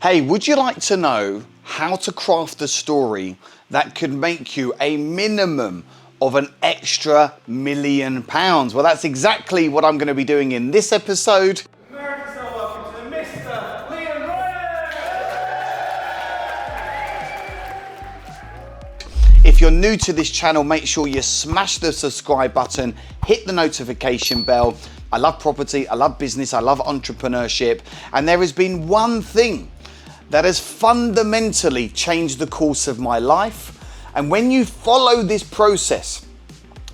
Hey, would you like to know how to craft a story that could make you a minimum of an extra £1 million? Well, that's exactly what I'm going to be doing in this episode. America, so welcome to Mr. Leon Ryan! If you're new to this channel, make sure you smash the subscribe button, hit the notification bell. I love property, I love business, I love entrepreneurship, and there has been one thing that has fundamentally changed the course of my life. And when you follow this process,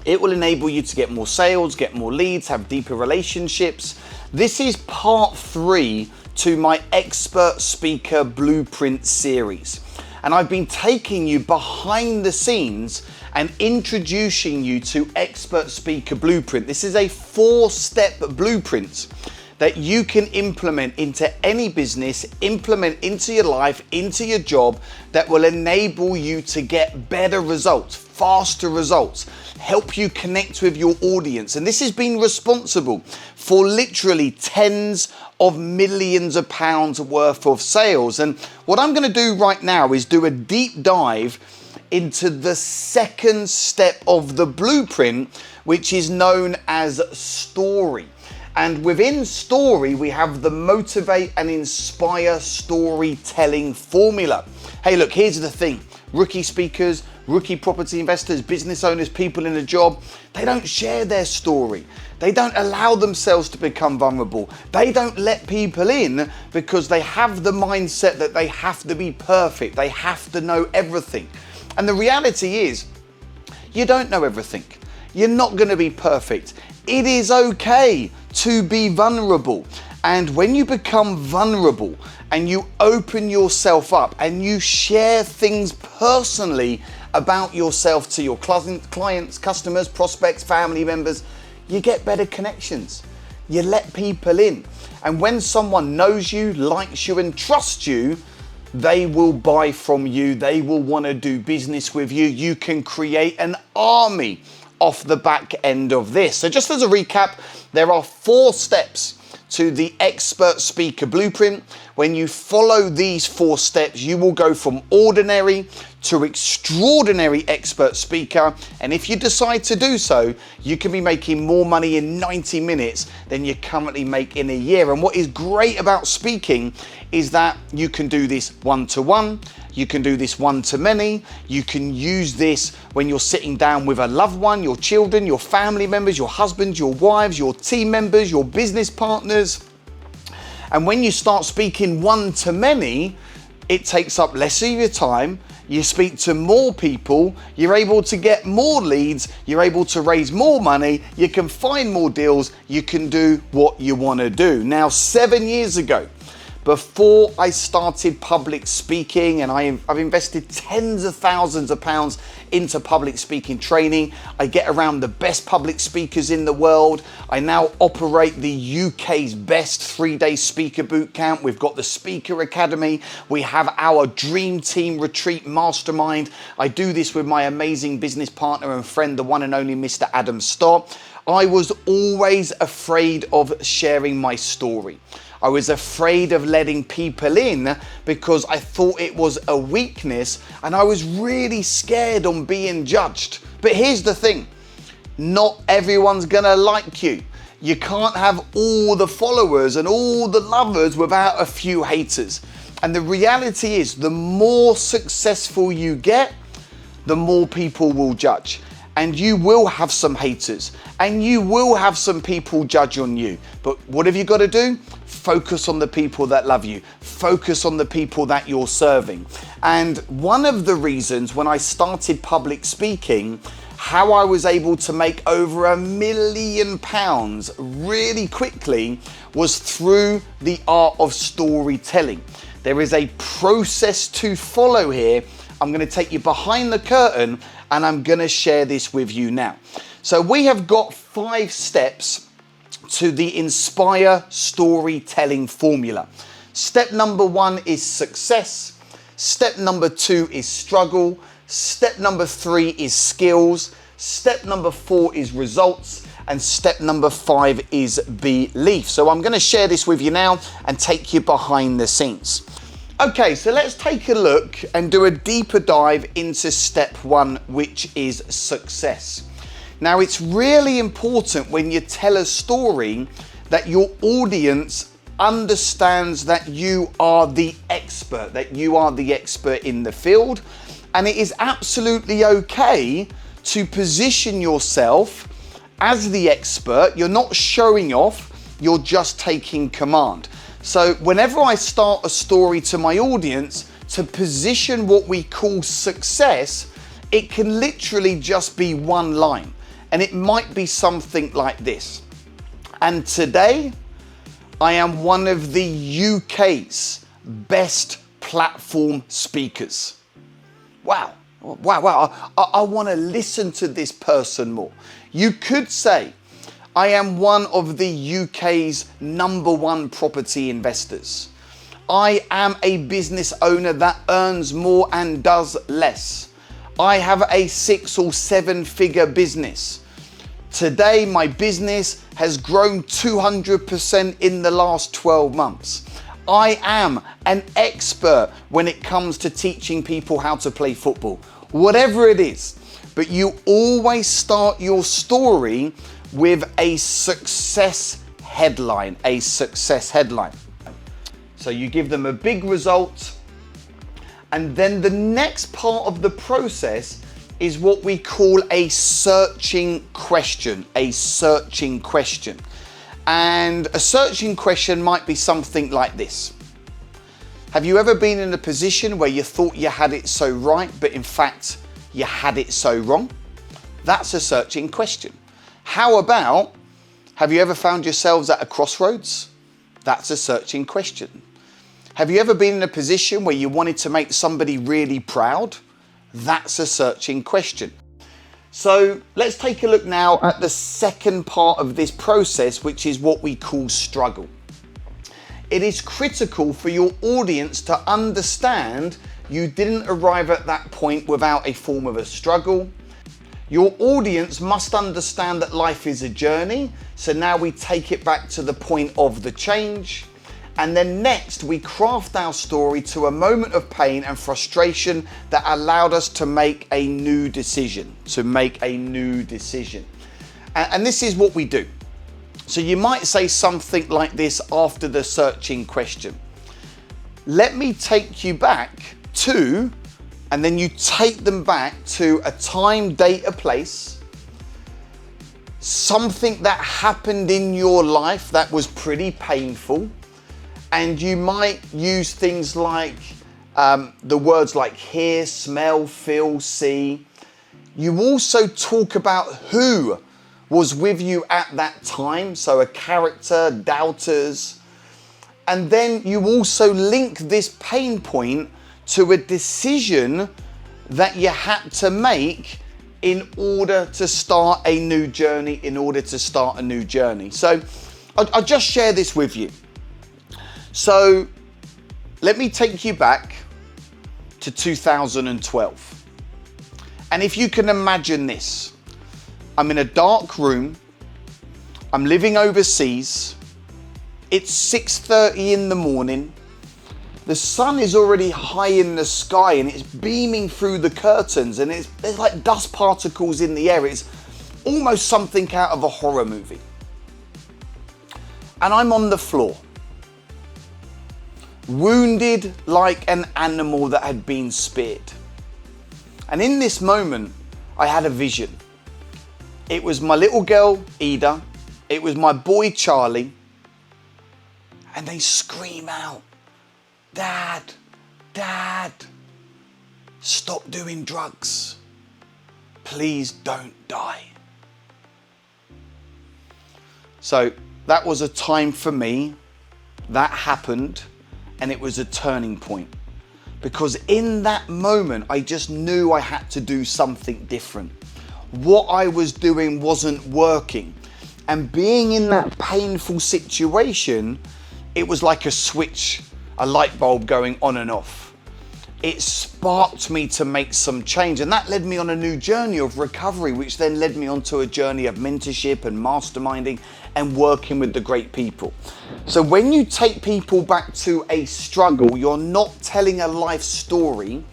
it will enable you to get more sales, get more leads, have deeper relationships. This is part 3 to my Expert Speaker Blueprint series. And I've been taking you behind the scenes and introducing you to Expert Speaker Blueprint. This is a 4-step blueprint that you can implement into any business, implement into your life, into your job, that will enable you to get better results, faster results, help you connect with your audience. And this has been responsible for literally tens of millions of pounds worth of sales. And what I'm going to do right now is do a deep dive into the second step of the blueprint, which is known as story. And within story, we have the motivate and inspire storytelling formula. Hey, look, here's the thing. Rookie speakers, rookie property investors, business owners, people in a job, they don't share their story. They don't allow themselves to become vulnerable. They don't let people in because they have the mindset that they have to be perfect. They have to know everything. And the reality is, you don't know everything. You're not going to be perfect. It is okay to be vulnerable. And when you become vulnerable and you open yourself up and you share things personally about yourself to your clients, customers, prospects, family members, you get better connections. You let people in. And when someone knows you, likes you, and trusts you, they will buy from you. They will want to do business with you. You can create an army off the back end of this. So just as a recap, there are 4 steps to the Expert Speaker Blueprint. When you follow these 4 steps, you will go from ordinary to extraordinary expert speaker. And if you decide to do so, you can be making more money in 90 minutes than you currently make in a year. And what is great about speaking is that you can do this one-to-one, you can do this one-to-many, you can use this when you're sitting down with a loved one, your children, your family members, your husbands, your wives, your team members, your business partners. And when you start speaking one-to-many, it takes up less of your time. You speak to more people, you're able to get more leads, you're able to raise more money, you can find more deals, you can do what you want to do. Now, 7 years ago, before I started public speaking, and I've invested tens of thousands of pounds into public speaking training. I get around the best public speakers in the world. I now operate the UK's best 3-day speaker boot camp. We've got the Speaker Academy. We have our Dream Team Retreat Mastermind. I do this with my amazing business partner and friend, the one and only Mr. Adam Stott. I was always afraid of sharing my story. I was afraid of letting people in because I thought it was a weakness, and I was really scared on being judged. But here's the thing, not everyone's gonna like you. You can't have all the followers and all the lovers without a few haters. And the reality is, the more successful you get, the more people will judge. And you will have some haters, and you will have some people judge on you. But what have you got to do? Focus on the people that love you. Focus on the people that you're serving. And one of the reasons when I started public speaking, how I was able to make over £1 million really quickly was through the art of storytelling. There is a process to follow here. I'm going to take you behind the curtain and I'm going to share this with you now. So we have got 5 steps to the Inspire storytelling formula. Step number 1 is success. Step number 2 is struggle. Step number 3 is skills. Step number 4 is results. And step number 5 is belief. So I'm going to share this with you now and take you behind the scenes. Okay, so let's take a look and do a deeper dive into step one, which is success. Now, it's really important when you tell a story that your audience understands that you are the expert, in the field. And it is absolutely okay to position yourself as the expert. You're not showing off, you're just taking command. So whenever I start a story to my audience to position what we call success, it can literally just be one line. And it might be something like this. And today, I am one of the UK's best platform speakers. Wow. I want to listen to this person more. You could say, I am one of the UK's #1 property investors. I am a business owner that earns more and does less. I have a 6 or 7 figure business. Today, my business has grown 200% in the last 12 months. I am an expert when it comes to teaching people how to play football. Whatever it is, but you always start your story with a success headline, So you give them a big result, and then the next part of the process is what we call a searching question, And a searching question might be something like this. Have you ever been in a position where you thought you had it so right, but in fact, you had it so wrong? That's a searching question. How about, have you ever found yourselves at a crossroads? That's a searching question. Have you ever been in a position where you wanted to make somebody really proud? That's a searching question. So let's take a look now at the second part of this process, which is what we call struggle. It is critical for your audience to understand you didn't arrive at that point without a form of a struggle. Your audience must understand that life is a journey. So now we take it back to the point of the change. And then next we craft our story to a moment of pain and frustration that allowed us to make a new decision, And this is what we do. So you might say something like this after the searching question. Let me take you back to, and then you take them back to a time, date, a place, something that happened in your life that was pretty painful. And you might use things like the words like hear, smell, feel, see. You also talk about who was with you at that time, so a character, doubters. And then you also link this pain point to a decision that you had to make in order to start a new journey, So I'll just share this with you. So let me take you back to 2012. And if you can imagine this, I'm in a dark room, I'm living overseas, it's 6:30 in the morning, the sun is already high in the sky and it's beaming through the curtains and there's like dust particles in the air. It's almost something out of a horror movie. And I'm on the floor, wounded like an animal that had been speared. And in this moment, I had a vision. It was my little girl, Ida. It was my boy, Charlie. And they scream out, Dad, Dad, stop doing drugs. Please don't die. So that was a time for me. That happened. And it was a turning point, because in that moment, I just knew I had to do something different. What I was doing wasn't working. And being in that painful situation, it was like a switch, a light bulb going on and off. it sparked me to make some change. And that led me on a new journey of recovery, which then led me onto a journey of mentorship and masterminding and working with the great people. So when you take people back to a struggle, you're not telling a life story.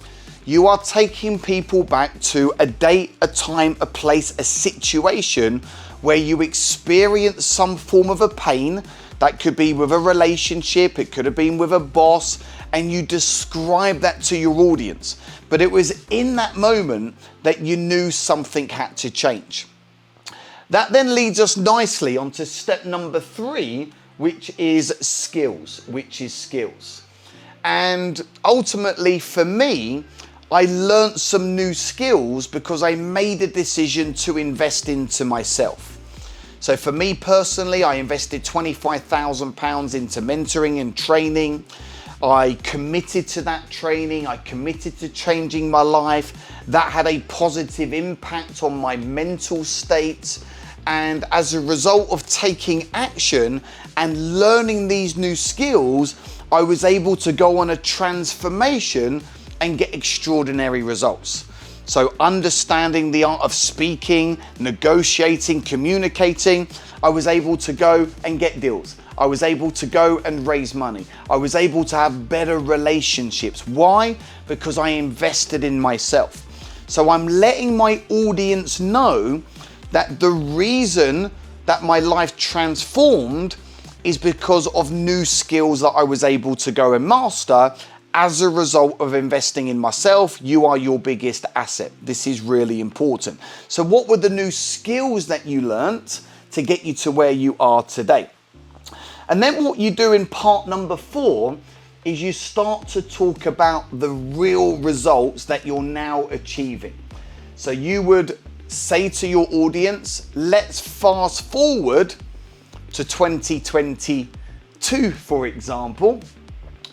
You are taking people back to a date, a time, a place, a situation where you experience some form of a pain. That could be with a relationship, it could have been with a boss, and you describe that to your audience. But it was in that moment that you knew something had to change. That then leads us nicely onto step number 3, which is skills, And ultimately for me, I learned some new skills because I made a decision to invest into myself. So for me personally, I invested £25,000 into mentoring and training. I committed to that training. I committed to changing my life. That had a positive impact on my mental state. And as a result of taking action and learning these new skills, I was able to go on a transformation and get extraordinary results. So understanding the art of speaking, negotiating, communicating, I was able to go and get deals. I was able to go and raise money. I was able to have better relationships. Why? Because I invested in myself. So I'm letting my audience know that the reason that my life transformed is because of new skills that I was able to go and master. As a result of investing in myself, you are your biggest asset. This is really important. So what were the new skills that you learnt to get you to where you are today? And then what you do in part number 4 is you start to talk about the real results that you're now achieving. So you would say to your audience, let's fast forward to 2022, for example,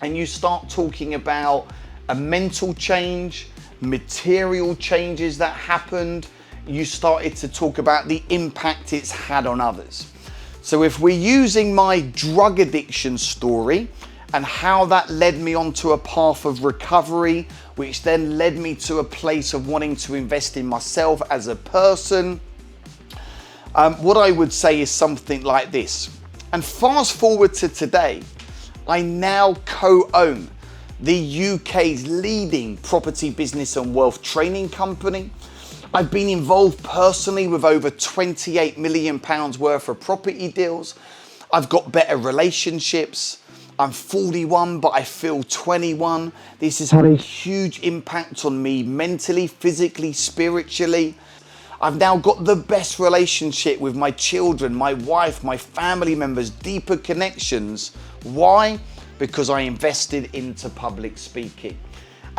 and you start talking about a mental change, material changes that happened. You started to talk about the impact it's had on others. So if we're using my drug addiction story and how that led me onto a path of recovery, which then led me to a place of wanting to invest in myself as a person, what I would say is something like this. And fast forward to today, I now co-own the UK's leading property business and wealth training company. I've been involved personally with over £28 million worth of property deals. I've got better relationships. I'm 41, but I feel 21. This has had a huge impact on me mentally, physically, spiritually. I've now got the best relationship with my children, my wife, my family members, deeper connections. Why? Because I invested into public speaking.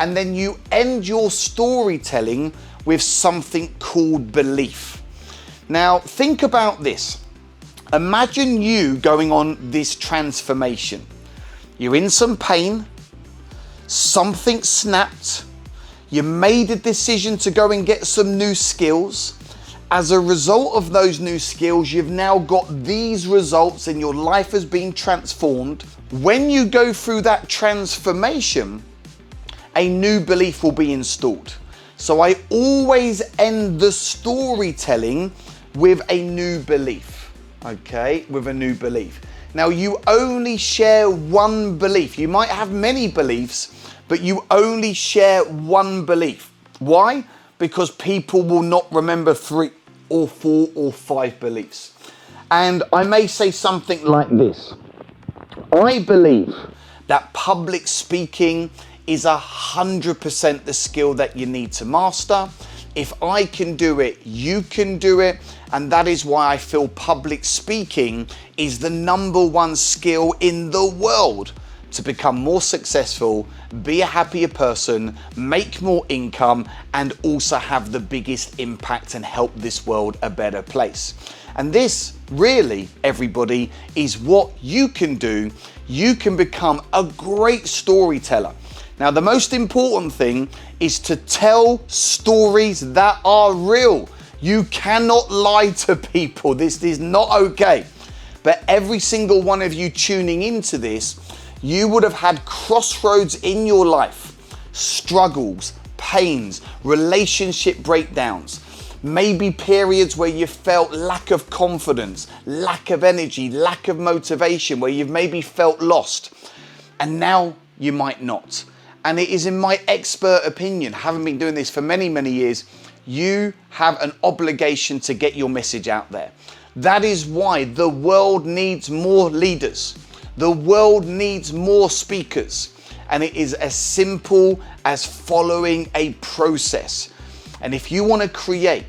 And then you end your storytelling with something called belief. Now, think about this. Imagine you going on this transformation. You're in some pain, something snapped, you made a decision to go and get some new skills. As a result of those new skills, you've now got these results and your life has been transformed. When you go through that transformation, a new belief will be installed. So I always end the storytelling with a new belief, okay? With a new belief. Now you only share one belief. You might have many beliefs, but you only share one belief. Why? Because people will not remember 3 or 4 or 5 beliefs. And I may say something like this. I believe that public speaking is 100% the skill that you need to master. If I can do it, you can do it. And that is why I feel public speaking is the #1 skill in the world to become more successful, be a happier person, make more income, and also have the biggest impact and help this world a better place. And this really, everybody, is what you can do. You can become a great storyteller. Now, the most important thing is to tell stories that are real. You cannot lie to people. This is not okay. But every single one of you tuning into this, you would have had crossroads in your life, struggles, pains, relationship breakdowns, maybe periods where you felt lack of confidence, lack of energy, lack of motivation, where you've maybe felt lost, and now you might not. And it is in my expert opinion, having been doing this for many, many years, you have an obligation to get your message out there. That is why the world needs more leaders. The world needs more speakers. And it is as simple as following a process. And if you want to create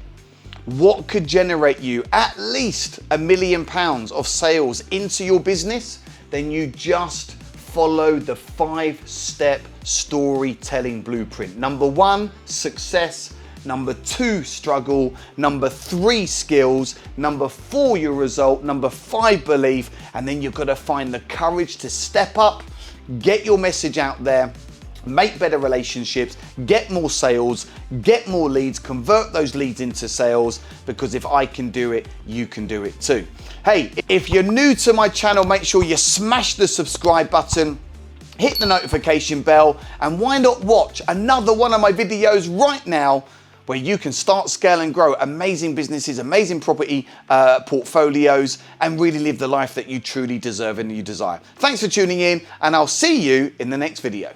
what could generate you at least £1 million of sales into your business, then you just follow the 5-step storytelling blueprint. Number 1, success. Number 2, struggle. Number 3, skills. Number 4, your result. Number 5, belief. And then you've got to find the courage to step up, get your message out there, make better relationships, get more sales, get more leads, convert those leads into sales, because if I can do it, you can do it too. Hey, if you're new to my channel, make sure you smash the subscribe button, hit the notification bell, and why not watch another one of my videos right now where you can start, scale and grow amazing businesses, amazing property portfolios, and really live the life that you truly deserve and you desire. Thanks for tuning in, and I'll see you in the next video.